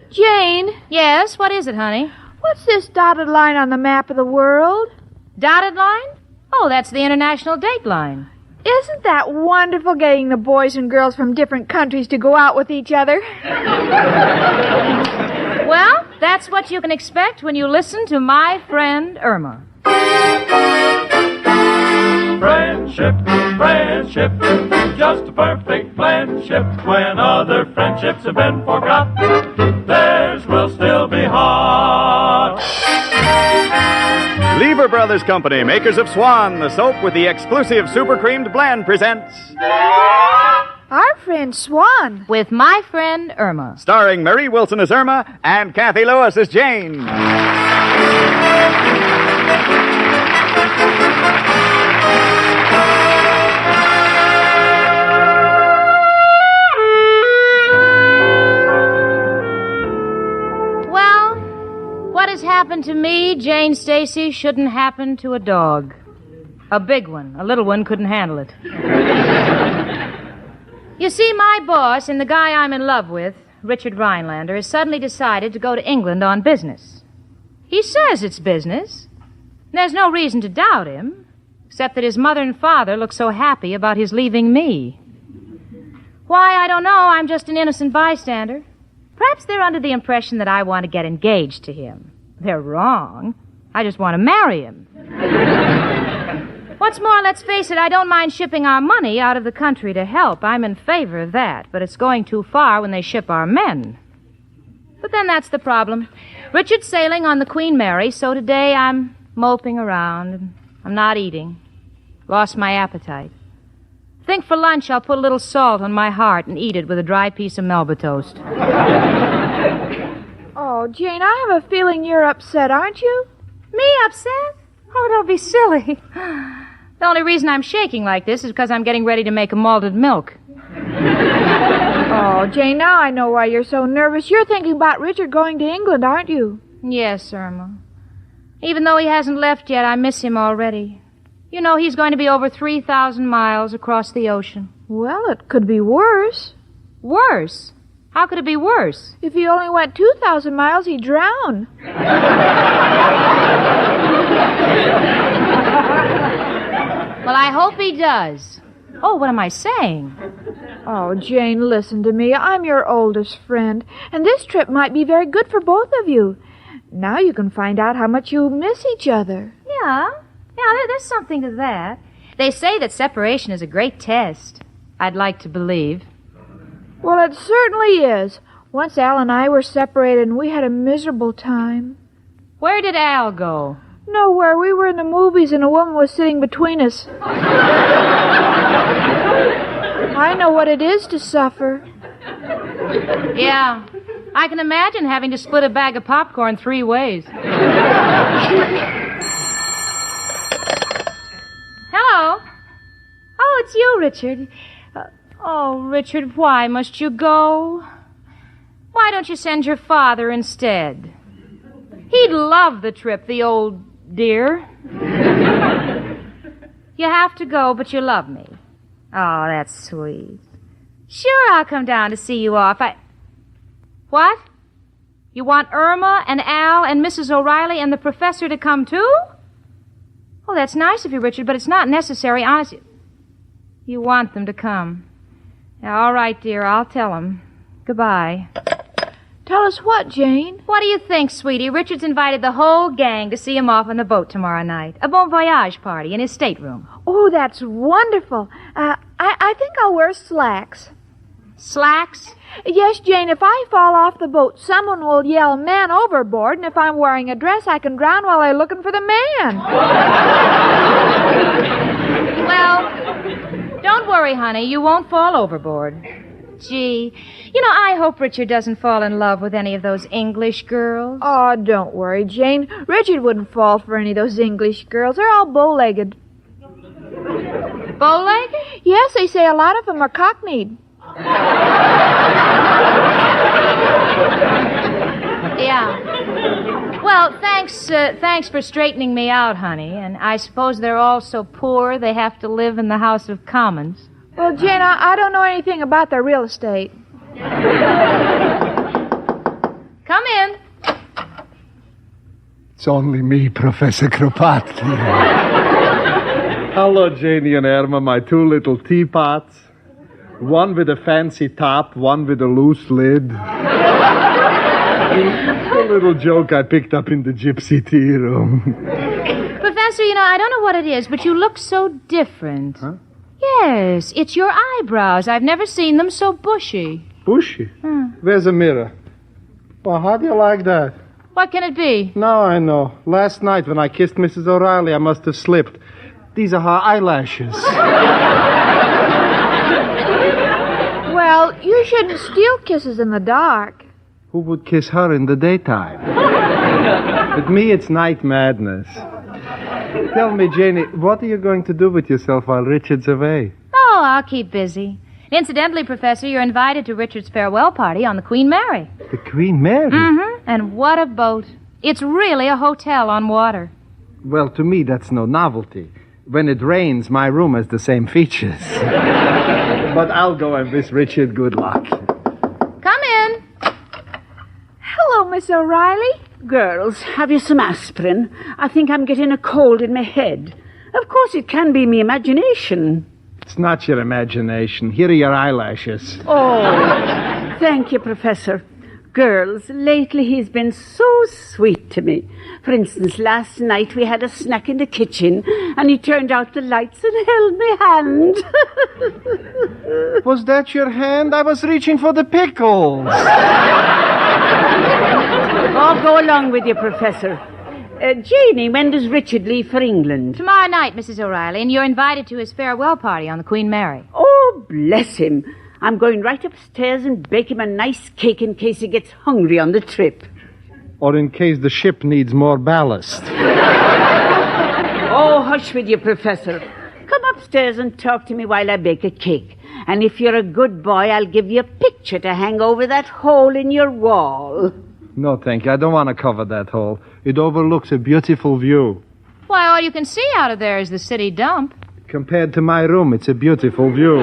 Jane. Yes, what is it, honey? What's this dotted line on the map of the world? Dotted line? Oh, that's the international date line. Isn't that wonderful, getting the boys and girls from different countries to go out with each other? Well, that's what you can expect when you listen to my friend Irma. Friendship, friendship, just a perfect friendship. When other friendships have been forgot, theirs will still be hot. Lever Brothers Company, makers of Swan, the soap with the exclusive super creamed blend, presents Our Friend Swan. With my friend Irma. Starring Marie Wilson as Irma and Kathy Lewis as Jane. What has happened to me, Jane Stacy, shouldn't happen to a dog. A big one. A little one couldn't handle it. You see, my boss and the guy I'm in love with, Richard Rhinelander, has suddenly decided to go to England on business. He says it's business. There's no reason to doubt him, except that his mother and father look so happy about his leaving me. Why, I don't know. I'm just an innocent bystander. Perhaps they're under the impression that I want to get engaged to him. They're wrong. I just want to marry him. What's more, let's face it, I don't mind shipping our money out of the country to help. I'm in favor of that, but it's going too far when they ship our men. But then that's the problem. Richard's sailing on the Queen Mary, so today I'm moping around, and I'm not eating. Lost my appetite. Think for lunch I'll put a little salt on my heart and eat it with a dry piece of Melba toast. Oh, Jane, I have a feeling you're upset, aren't you? Me upset? Oh, don't be silly. The only reason I'm shaking like this is because I'm getting ready to make a malted milk. Oh, Jane, now I know why you're so nervous. You're thinking about Richard going to England, aren't you? Yes, Irma. Even though he hasn't left yet, I miss him already. You know, he's going to be over 3,000 miles across the ocean. Well, it could be worse. Worse? How could it be worse? If he only went 2,000 miles, he'd drown. Well, I hope he does. Oh, what am I saying? Oh, Jane, listen to me. I'm your oldest friend, and this trip might be very good for both of you. Now you can find out how much you miss each other. Yeah, there's something to that. They say that separation is a great test. I'd like to believe. Well, it certainly is. Once Al and I were separated, and we had a miserable time. Where did Al go? Nowhere. We were in the movies, and a woman was sitting between us. I know what it is to suffer. Yeah, I can imagine having to split a bag of popcorn 3 ways. Hello. Oh, it's you, Richard. Oh, Richard, why must you go? Why don't you send your father instead? He'd love the trip, the old dear. You have to go, but you love me. Oh, that's sweet. Sure, I'll come down to see you off. What? You want Irma and Al and Mrs. O'Reilly and the professor to come too? Oh, that's nice of you, Richard, but it's not necessary, honestly. You want them to come. Yeah, all right, dear, I'll tell them. Goodbye. Tell us what, Jane? What do you think, sweetie? Richard's invited the whole gang to see him off on the boat tomorrow night. A bon voyage party in his stateroom. Oh, that's wonderful. I think I'll wear slacks. Slacks? Yes, Jane, if I fall off the boat, someone will yell, "Man overboard," and if I'm wearing a dress, I can drown while they're looking for the man. Well, don't worry, honey. You won't fall overboard. Gee, I hope Richard doesn't fall in love with any of those English girls. Oh, don't worry, Jane. Richard wouldn't fall for any of those English girls. They're all bow-legged. Bow-legged? Yes, they say a lot of them are cockneyed. Yeah. Well, thanks for straightening me out, honey. And I suppose they're all so poor they have to live in the House of Commons. Well, Jane, I don't know anything about their real estate. It's only me, Professor Kropotkin. Hello, Janie and Irma, my two little teapots. One with a fancy top, one with a loose lid. A little joke I picked up in the gypsy tea room. Professor, I don't know what it is, but you look so different. Huh? Yes, it's your eyebrows. I've never seen them so bushy. Bushy? Where's a mirror? Well, how do you like that? What can it be? Now I know. Last night when I kissed Mrs. O'Reilly, I must have slipped. These are her eyelashes. Well, you shouldn't steal kisses in the dark. Who would kiss her in the daytime? With me, it's night madness. Tell me, Janie, what are you going to do with yourself while Richard's away? Oh, I'll keep busy. Incidentally, Professor, you're invited to Richard's farewell party on the Queen Mary. The Queen Mary? Mm-hmm. And what a boat. It's really a hotel on water. Well, to me, that's no novelty. When it rains, my room has the same features. But I'll go and wish Richard good luck. Come in. Hello, Miss O'Reilly. Girls, have you some aspirin? I think I'm getting a cold in my head. Of course, it can be me imagination. It's not your imagination. Here are your eyelashes. Oh, thank you, Professor. Girls, lately he's been so sweet to me. For instance, last night we had a snack in the kitchen, and he turned out the lights and held my hand. Was that your hand? I was reaching for the pickles. Oh, go along with you, Professor. Janie, when does Richard leave for England? Tomorrow night, Mrs. O'Reilly, and you're invited to his farewell party on the Queen Mary. Oh, bless him. I'm going right upstairs and bake him a nice cake in case he gets hungry on the trip. Or in case the ship needs more ballast. Oh, hush with you, Professor. Come upstairs and talk to me while I bake a cake. And if you're a good boy, I'll give you a picture to hang over that hole in your wall. No, thank you. I don't want to cover that hole. It overlooks a beautiful view. Why, all you can see out of there is the city dump. Compared to my room, it's a beautiful view.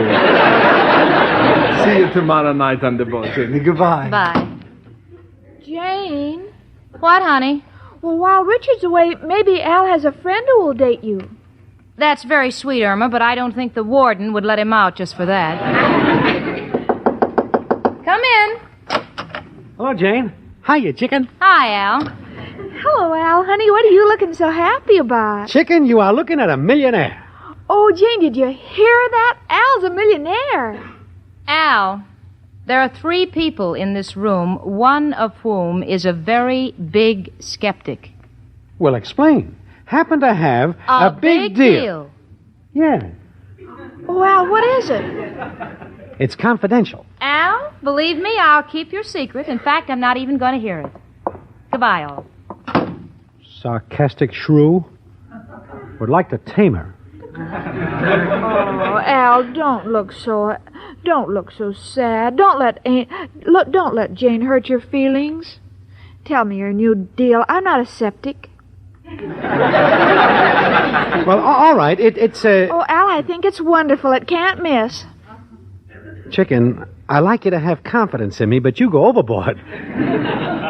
See you tomorrow night on the boat, Janie. Goodbye. Bye. Jane? What, honey? Well, while Richard's away, maybe Al has a friend who will date you. That's very sweet, Irma, but I don't think the warden would let him out just for that. Come in. Hello, Jane. Hiya, chicken. Hi, Al. Hello, Al, honey. What are you looking so happy about? Chicken, you are looking at a millionaire. Oh, Jane, did you hear that? Al's a millionaire. Al, there are 3 people in this room, one of whom is a very big skeptic. Well, explain. Happen to have A big deal. Yeah. Oh, Al, what is it? It's confidential. Al, believe me, I'll keep your secret. In fact, I'm not even going to hear it. Goodbye, all. Sarcastic shrew. Would like to tame her. Oh, Al, don't look so sad. Don't let Jane hurt your feelings. Tell me your new deal. I'm not a septic. Well, all right. It's Oh, Al, I think it's wonderful. It can't miss. Chicken, I like you to have confidence in me, but you go overboard.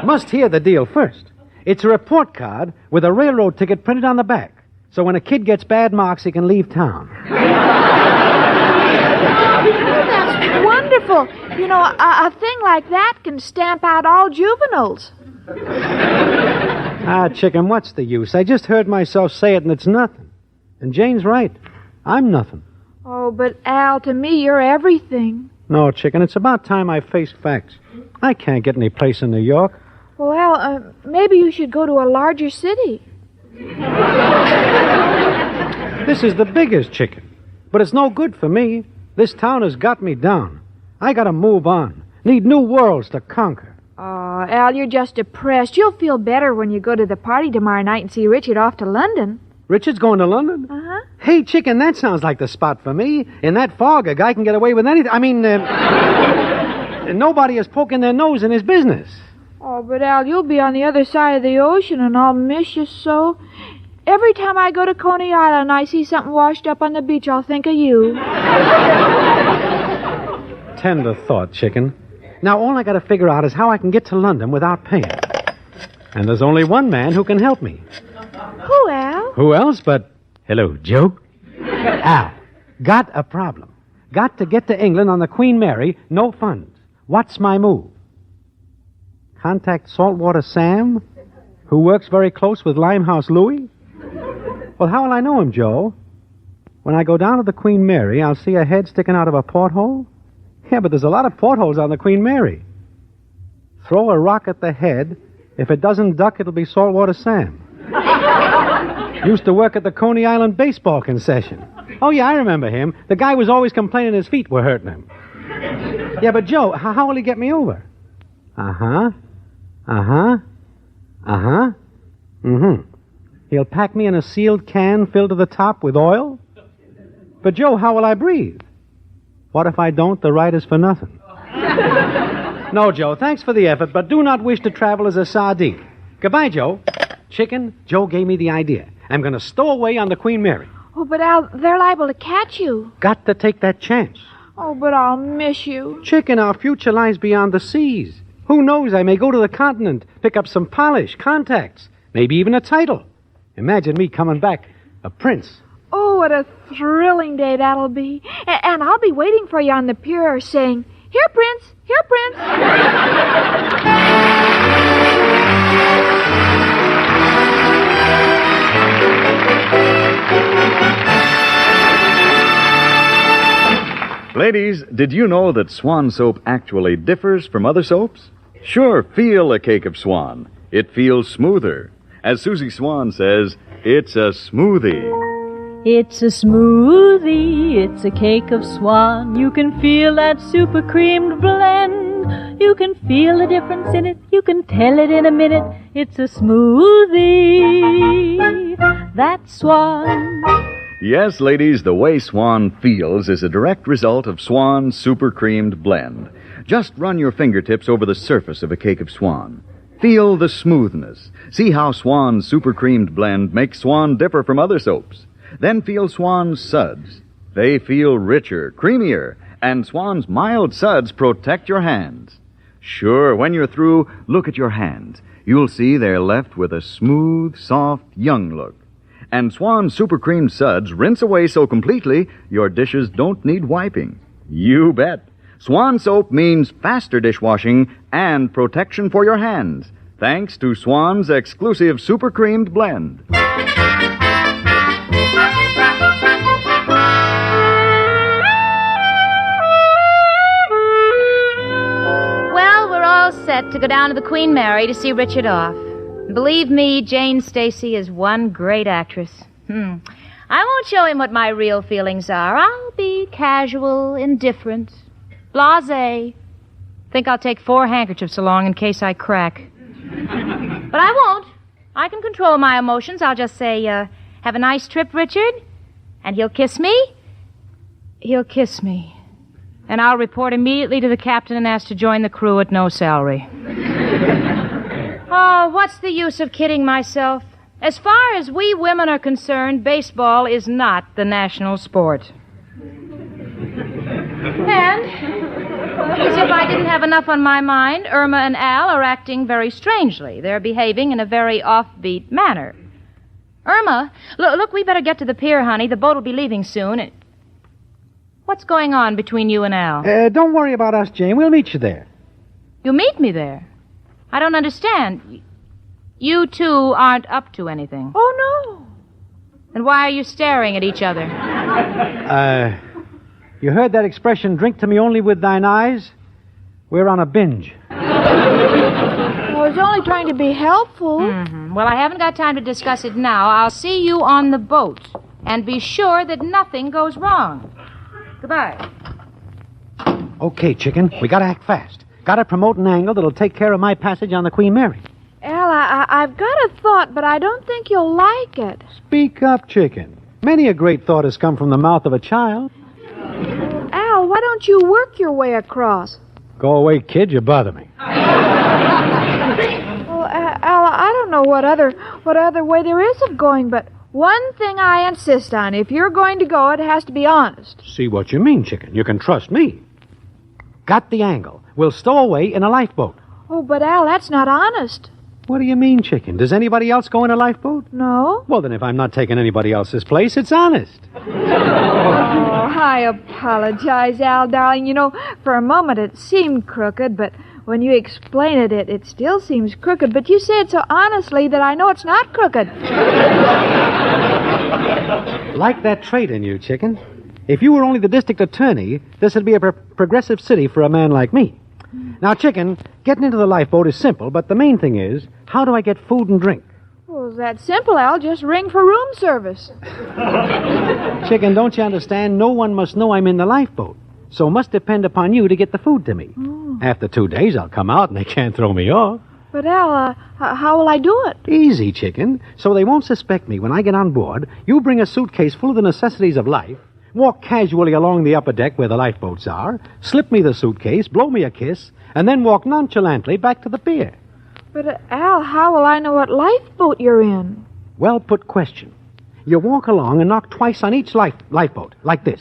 Must hear the deal first. It's a report card with a railroad ticket printed on the back. So when a kid gets bad marks, he can leave town. That's wonderful. You know, a thing like that can stamp out all juveniles. Ah, chicken, what's the use? I just heard myself say it, and it's nothing. And Jane's right. I'm nothing. Oh, but Al, to me, you're everything. No, chicken, it's about time I face facts. I can't get any place in New York. Well, Al, maybe you should go to a larger city. This is the biggest, chicken. But it's no good for me. This town has got me down. I gotta move on. Need new worlds to conquer. Oh, Al, you're just depressed. You'll feel better when you go to the party tomorrow night and see Richard off to London. Richard's going to London? Uh-huh. Hey, chicken, that sounds like the spot for me. In that fog, a guy can get away with anything. I mean, nobody is poking their nose in his business. Oh, but Al, you'll be on the other side of the ocean, and I'll miss you so. Every time I go to Coney Island and I see something washed up on the beach, I'll think of you. Tender thought, chicken. Now, all I gotta figure out is how I can get to London without paying. And there's only one man who can help me. Who, Al? Who else but... Hello, Joe? Al, got a problem. Got to get to England on the Queen Mary, no funds. What's my move? Contact Saltwater Sam, who works very close with Limehouse Louie? Well, how will I know him, Joe? When I go down to the Queen Mary, I'll see a head sticking out of a porthole? Yeah, but there's a lot of portholes on the Queen Mary. Throw a rock at the head. If it doesn't duck, it'll be Saltwater Sam. Used to work at the Coney Island baseball concession. Oh, yeah, I remember him. The guy was always complaining his feet were hurting him. Yeah, but Joe, how will he get me over? He'll pack me in a sealed can filled to the top with oil? But, Joe, how will I breathe? What if I don't? The ride is for nothing. No, Joe, thanks for the effort, but do not wish to travel as a sardine. Goodbye, Joe. Chicken, Joe gave me the idea. I'm going to stow away on the Queen Mary. Oh, but Al, they're liable to catch you. Got to take that chance. Oh, but I'll miss you. Chicken, our future lies beyond the seas. Who knows, I may go to the continent, pick up some polish, contacts, maybe even a title. Imagine me coming back a prince. Oh, what a thrilling day that'll be. And I'll be waiting for you on the pier saying, "Here, Prince! Here, Prince!" Ladies, did you know that Swan soap actually differs from other soaps? Sure, feel a cake of Swan. It feels smoother. As Susie Swan says, it's a smoothie. It's a smoothie, it's a cake of Swan. You can feel that super creamed blend. You can feel the difference in it. You can tell it in a minute. It's a smoothie. That's Swan. Yes, ladies, the way Swan feels is a direct result of Swan's super creamed blend. Just run your fingertips over the surface of a cake of Swan. Feel the smoothness. See how Swan's super creamed blend makes Swan differ from other soaps. Then feel Swan's suds. They feel richer, creamier, and Swan's mild suds protect your hands. Sure, when you're through, look at your hands. You'll see they're left with a smooth, soft, young look. And Swan's super creamed suds rinse away so completely your dishes don't need wiping. You bet. Swan soap means faster dishwashing and protection for your hands, thanks to Swan's exclusive super creamed blend. Well, we're all set to go down to the Queen Mary to see Richard off. Believe me, Jane Stacy is one great actress. I won't show him what my real feelings are. I'll be casual, indifferent, blasé. Think I'll take 4 handkerchiefs along in case I crack. But I won't. I can control my emotions. I'll just say, have a nice trip, Richard. And he'll kiss me. He'll kiss me. And I'll report immediately to the captain and ask to join the crew at no salary. Oh, what's the use of kidding myself? As far as we women are concerned, baseball is not the national sport. And, as if I didn't have enough on my mind, Irma and Al are acting very strangely. They're behaving in a very offbeat manner. Irma, look, we better get to the pier, honey. The boat will be leaving soon. What's going on between you and Al? Don't worry about us, Jane. We'll meet you there. You'll meet me there? I don't understand. You two aren't up to anything. Oh, no. Then why are you staring at each other? You heard that expression, drink to me only with thine eyes? We're on a binge. I was only trying to be helpful. Mm-hmm. Well, I haven't got time to discuss it now. I'll see you on the boat. And be sure that nothing goes wrong. Goodbye. Okay, chicken. We gotta act fast. Gotta promote an angle that'll take care of my passage on the Queen Mary. Al, I've got a thought, but I don't think you'll like it. Speak up, chicken. Many a great thought has come from the mouth of a child. Al, why don't you work your way across? Go away, kid. You bother me. Well, Al, I don't know what other way there is of going, but one thing I insist on. If you're going to go, it has to be honest. See what you mean, chicken. You can trust me. Got the angle. We'll stow away in a lifeboat. Oh, but Al, that's not honest. What do you mean, Chicken? Does anybody else go in a lifeboat? No? Well, then if I'm not taking anybody else's place, it's honest. Oh, I apologize, Al, darling. You know, for a moment it seemed crooked, but when you explain it, it still seems crooked. But you say it so honestly that I know it's not crooked. Like that trait in you, Chicken. If you were only the district attorney, this would be a progressive city for a man like me. Now, Chicken, getting into the lifeboat is simple, but the main thing is, how do I get food and drink? Well, it's that simple, Al. Just ring for room service. Chicken, don't you understand? No one must know I'm in the lifeboat, so must depend upon you to get the food to me. After 2 days, I'll come out and they can't throw me off. But, Al, how will I do it? Easy, Chicken. So they won't suspect me when I get on board. You bring a suitcase full of the necessities of life, walk casually along the upper deck where the lifeboats are, slip me the suitcase, blow me a kiss, and then walk nonchalantly back to the pier. But, Al, how will I know what lifeboat you're in? Well put question. You walk along and knock twice on each lifeboat, like this.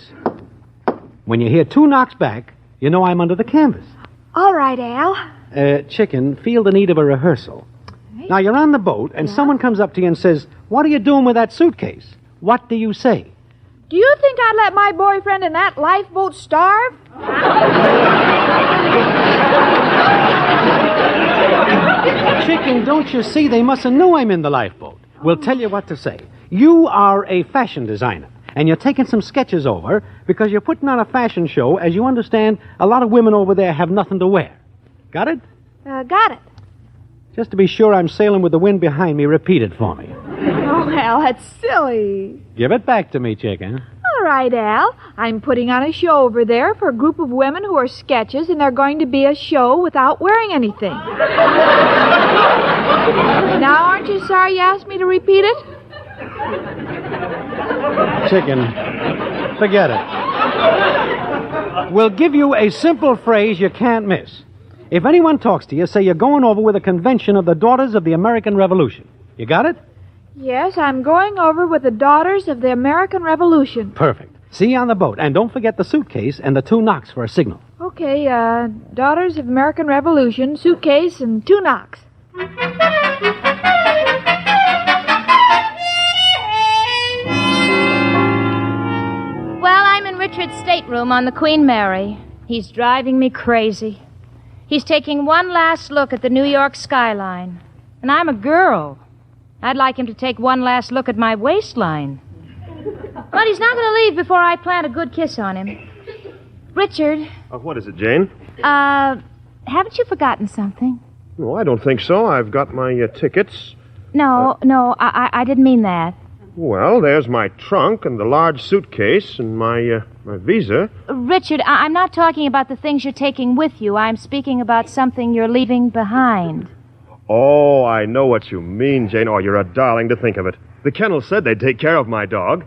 When you hear 2 knocks back, you know I'm under the canvas. All right, Al. Chicken, feel the need of a rehearsal. Now, you're on the boat, and someone comes up to you and says, "What are you doing with that suitcase?" What do you say? Do you think I'd let my boyfriend in that lifeboat starve? Chicken, don't you see? They mustn't know I'm in the lifeboat. We'll tell you what to say. You are a fashion designer, and you're taking some sketches over because you're putting on a fashion show. As you understand, a lot of women over there have nothing to wear. Got it? Got it. Just to be sure I'm sailing with the wind behind me, repeat it for me. Oh, Al, that's silly. Give it back to me, Chicken. All right, Al. I'm putting on a show over there for a group of women who are sketches, and they're going to be a show without wearing anything. Now, aren't you sorry you asked me to repeat it? Chicken, forget it. We'll give you a simple phrase you can't miss. If anyone talks to you, say you're going over with a convention of the Daughters of the American Revolution. You got it? Yes, I'm going over with the Daughters of the American Revolution. Perfect. See you on the boat. And don't forget the suitcase and the 2 knocks for a signal. Okay, Daughters of American Revolution, suitcase, and 2 knocks. Well, I'm in Richard's stateroom on the Queen Mary. He's driving me crazy. He's taking one last look at the New York skyline. And I'm a girl. I'd like him to take one last look at my waistline. But he's not going to leave before I plant a good kiss on him. Richard. What is it, Jane? Haven't you forgotten something? Oh, I don't think so. I've got my tickets. No, I didn't mean that. Well, there's my trunk and the large suitcase and my visa. Richard, I'm not talking about the things you're taking with you. I'm speaking about something you're leaving behind. Oh, I know what you mean, Jane. Oh, you're a darling to think of it. The kennel said they'd take care of my dog.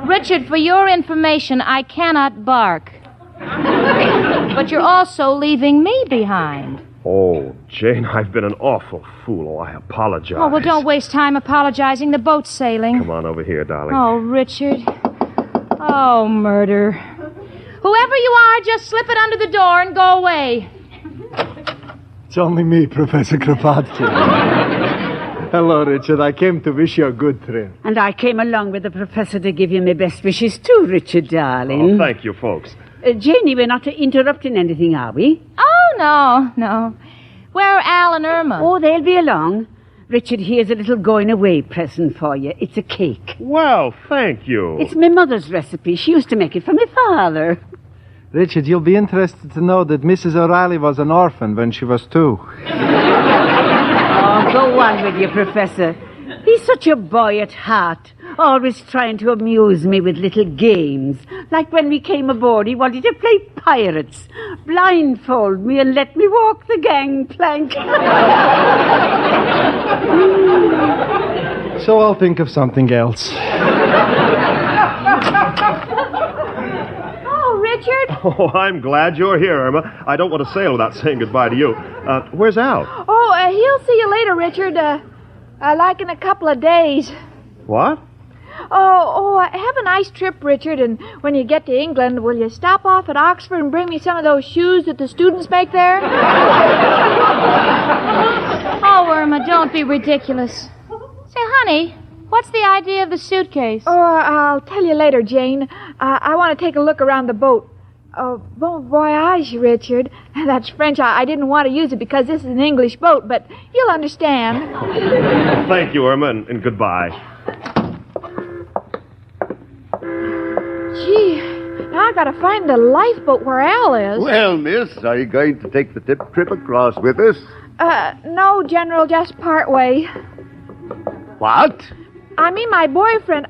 Richard, for your information, I cannot bark. But you're also leaving me behind. Oh, Jane, I've been an awful fool. Oh, I apologize. Oh, well, don't waste time apologizing. The boat's sailing. Come on over here, darling. Oh, Richard. Oh, murder. Whoever you are, just slip it under the door and go away. It's only me, Professor Kropotkin. Hello, Richard. I came to wish you a good trip. And I came along with the professor to give you my best wishes too, Richard, darling. Oh, thank you, folks. Janie, we're not interrupting anything, are we? Oh, no. Where are Al and Irma? Oh, they'll be along. Richard, here's a little going-away present for you. It's a cake. Well, thank you. It's my mother's recipe. She used to make it for my father. Richard, you'll be interested to know that Mrs. O'Reilly was an orphan when she was 2. Oh, go on with you, Professor. He's such a boy at heart, always trying to amuse me with little games. Like when we came aboard, he wanted to play pirates, blindfold me and let me walk the gangplank. So I'll think of something else. Richard? Oh, I'm glad you're here, Irma. I don't want to sail without saying goodbye to you. Where's Al? Oh, he'll see you later, Richard. Like in a couple of days. What? Have a nice trip, Richard, and when you get to England, will you stop off at Oxford and bring me some of those shoes that the students make there? Oh, Irma, don't be ridiculous. Say, honey, what's the idea of the suitcase? Oh, I'll tell you later, Jane. I want to take a look around the boat. Bon voyage, Richard. That's French. I didn't want to use it because this is an English boat, but you'll understand. Thank you, Irma, and goodbye. Gee, now I gotta find the lifeboat where Al is. Well, miss, are you going to take the trip across with us? No, General, just part way. What? I mean, my boyfriend.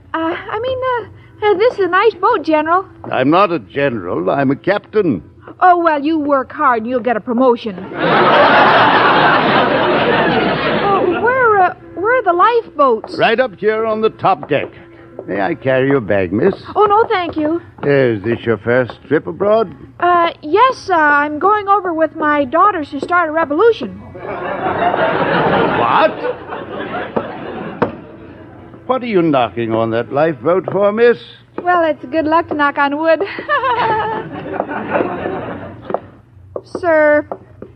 This is a nice boat, General. I'm not a general. I'm a captain. Oh, well, you work hard and you'll get a promotion. Where are the lifeboats? Right up here on the top deck. May I carry your bag, miss? Oh, no, thank you. Is this your first trip abroad? Yes, I'm going over with my daughters to start a revolution. What? What are you knocking on that lifeboat for, miss? Well, it's good luck to knock on wood. Sir,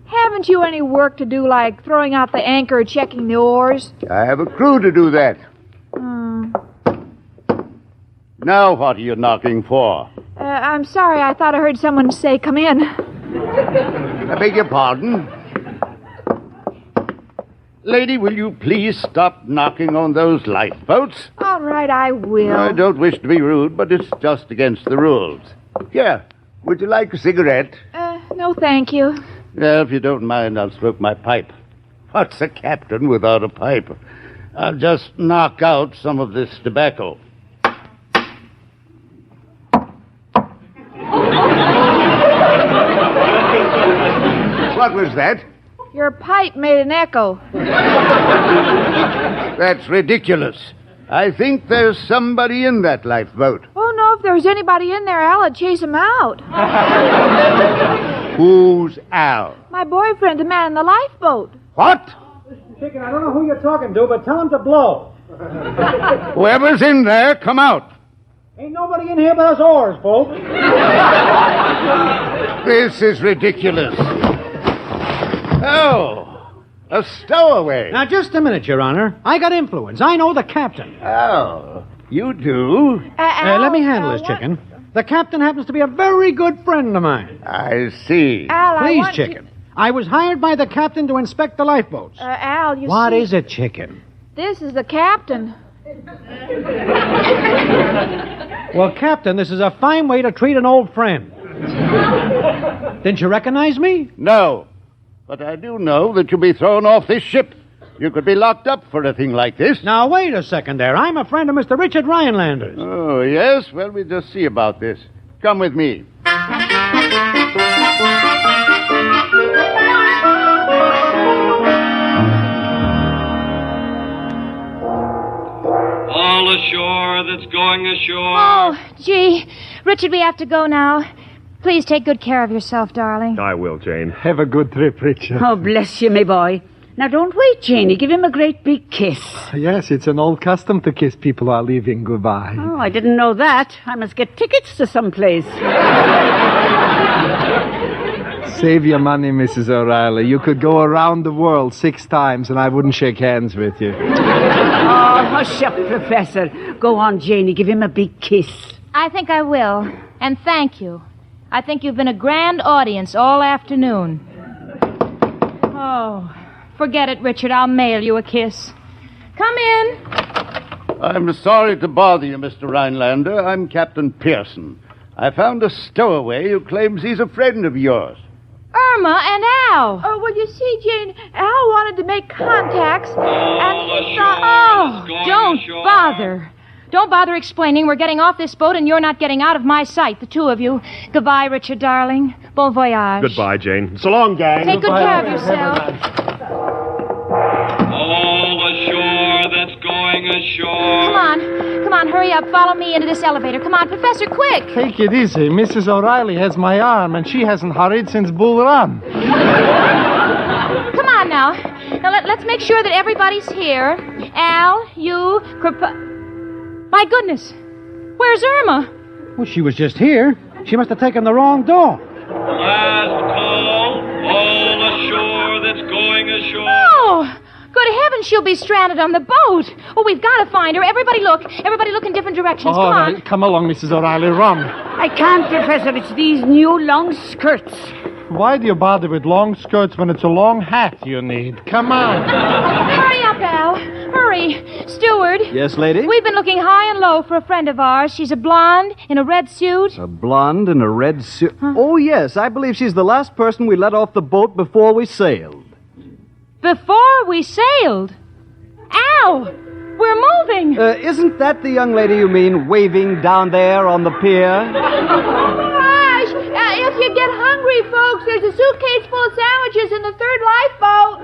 haven't you any work to do, like throwing out the anchor or checking the oars? I have a crew to do that. Now what are you knocking for? I'm sorry. I thought I heard someone say, come in. I beg your pardon? Lady, will you please stop knocking on those lifeboats? All right, I will. I don't wish to be rude, but it's just against the rules. Here, would you like a cigarette? No, thank you. Well, if you don't mind, I'll smoke my pipe. What's a captain without a pipe? I'll just knock out some of this tobacco. What was that? Your pipe made an echo. That's ridiculous. I think there's somebody in that lifeboat. Oh, no, if there was anybody in there, Al would chase him out. Who's Al? My boyfriend, the man in the lifeboat. What? Chicken, I don't know who you're talking to, but tell him to blow. Whoever's in there, come out. Ain't nobody in here but us oars, folks. This is ridiculous. Oh, a stowaway. Now, just a minute, Your Honor. I got influence. I know the captain. Oh, you do? Let me handle this, Chicken. The captain happens to be a very good friend of mine. I see. Al, Please, Chicken. I was hired by the captain to inspect the lifeboats. Al, you What see... is it, Chicken? This is the captain. Well, Captain, this is a fine way to treat an old friend. Didn't you recognize me? No, but I do know that you'll be thrown off this ship. You could be locked up for a thing like this. Now, wait a second there. I'm a friend of Mr. Richard Rhinelander. Oh, yes? Well, we'll just see about this. Come with me. All ashore that's going ashore. Oh, gee. Richard, we have to go now. Please take good care of yourself, darling. I will, Jane. Have a good trip, Richard. Oh, bless you, my boy. Now, don't wait, Janie. Give him a great big kiss. Yes, it's an old custom to kiss people who are leaving goodbye. Oh, I didn't know that. I must get tickets to someplace. Save your money, Mrs. O'Reilly. You could go around the world 6 times and I wouldn't shake hands with you. Oh, hush up, Professor. Go on, Janie. Give him a big kiss. I think I will. And thank you. I think you've been a grand audience all afternoon. Oh, forget it, Richard. I'll mail you a kiss. Come in. I'm sorry to bother you, Mr. Rhinelander. I'm Captain Pearson. I found a stowaway who claims he's a friend of yours. Irma and Al. Oh, well, you see, Jane, Al wanted to make contacts, and he thought... Oh, don't bother. Don't bother explaining. We're getting off this boat, and you're not getting out of my sight, the two of you. Goodbye, Richard, darling. Bon voyage. Goodbye, Jane. So long, gang. Take good care of yourself. All ashore that's going ashore. Come on, hurry up. Follow me into this elevator. Come on, Professor, quick. Take it easy. Mrs. O'Reilly has my arm, and she hasn't hurried since Bull Run. Come on now. Now, let's make sure that everybody's here. Al, you, My goodness. Where's Irma? Well, she was just here. She must have taken the wrong door. Last call. All ashore that's going ashore. Oh, good heavens, she'll be stranded on the boat. Oh, we've got to find her. Everybody look in different directions. Come on. Right, come along, Mrs. O'Reilly. Run. I can't, Professor. It's these new long skirts. Why do you bother with long skirts when it's a long hat you need? Come on. Hurry up, Al. Hurry. Steward. Yes, lady? We've been looking high and low for a friend of ours. She's a blonde in a red suit. A blonde in a red suit. Oh, yes. I believe she's the last person we let off the boat before we sailed. Before we sailed? Al, we're moving. Isn't that the young lady you mean waving down there on the pier? Gosh, if you get hungry, folks, there's a suitcase full of sandwiches in the third lifeboat.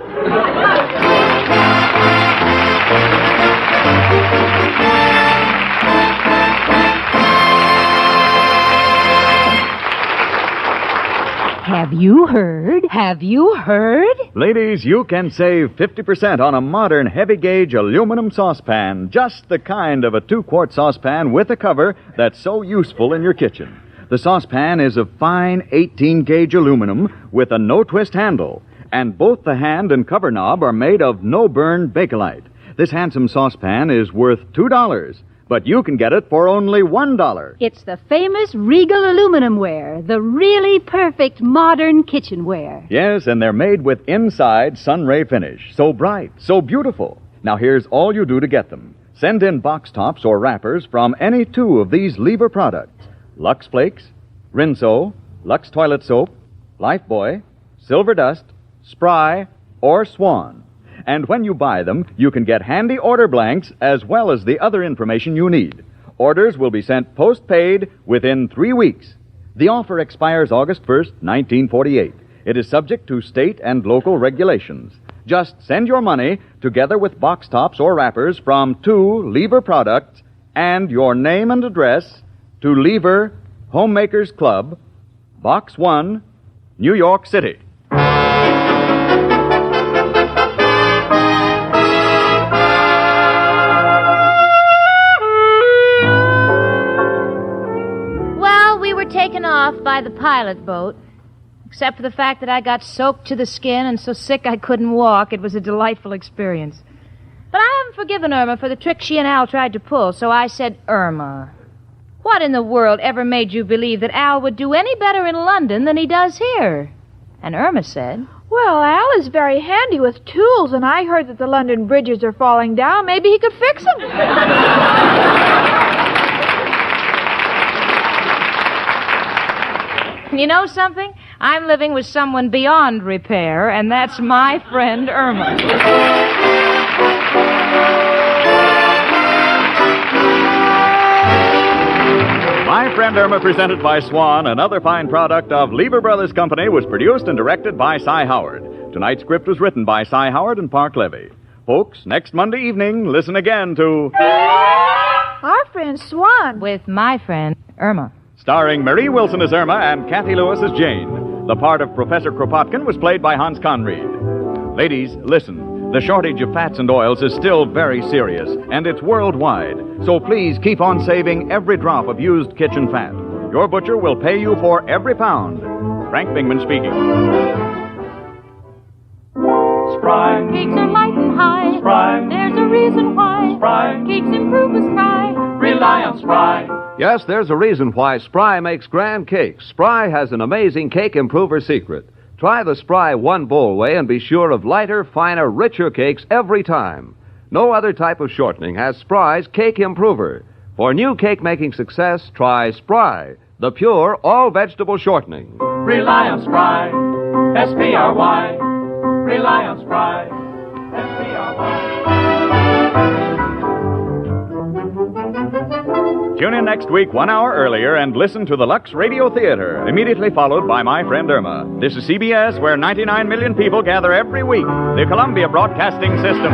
Have you heard? Have you heard? Ladies, you can save 50% on a modern heavy-gauge aluminum saucepan, just the kind of a 2-quart saucepan with a cover that's so useful in your kitchen. The saucepan is of fine 18-gauge aluminum with a no-twist handle, and both the hand and cover knob are made of no-burn Bakelite. This handsome saucepan is worth $2, but you can get it for only $1. It's the famous Regal aluminum ware, the really perfect modern kitchenware. Yes, and they're made with inside sunray finish. So bright, so beautiful. Now here's all you do to get them. Send in box tops or wrappers from any 2 of these lever products. Lux Flakes, Rinso, Lux Toilet Soap, Lifebuoy, Silver Dust, Spry, or Swan. And when you buy them, you can get handy order blanks as well as the other information you need. Orders will be sent postpaid within 3 weeks. The offer expires August 1st, 1948. It is subject to state and local regulations. Just send your money together with box tops or wrappers from 2 Lever products and your name and address to Lever Homemakers Club, Box 1, New York City. Taken off by the pilot boat, except for the fact that I got soaked to the skin and so sick I couldn't walk. It was a delightful experience. But I haven't forgiven Irma for the trick she and Al tried to pull, so I said, Irma, what in the world ever made you believe that Al would do any better in London than he does here? And Irma said, Well, Al is very handy with tools, and I heard that the London bridges are falling down. Maybe he could fix them. You know something? I'm living with someone beyond repair, and that's my friend Irma. My Friend Irma, presented by Swan, another fine product of Lever Brothers Company, was produced and directed by Cy Howard. Tonight's script was written by Cy Howard and Park Levy. Folks, next Monday evening, listen again to Our Friend Swan. With my friend Irma. Starring Marie Wilson as Irma and Kathy Lewis as Jane. The part of Professor Kropotkin was played by Hans Conried. Ladies, listen. The shortage of fats and oils is still very serious, and it's worldwide. So please keep on saving every drop of used kitchen fat. Your butcher will pay you for every pound. Frank Bingman speaking. Spry. Cakes are light and high. Spry. There's a reason why. Spry. Cakes improve with Spry. Rely on Spry. Yes, there's a reason why Spry makes grand cakes. Spry has an amazing cake improver secret. Try the Spry one bowl way and be sure of lighter, finer, richer cakes every time. No other type of shortening has Spry's cake improver. For new cake-making success, try Spry, the pure, all-vegetable shortening. Rely on Spry. S-P-R-Y. Rely on Spry. S-P-R-Y. Tune in next week 1 hour earlier and listen to the Lux Radio Theater, immediately followed by My Friend Irma. This is CBS, where 99 million people gather every week. The Columbia Broadcasting System.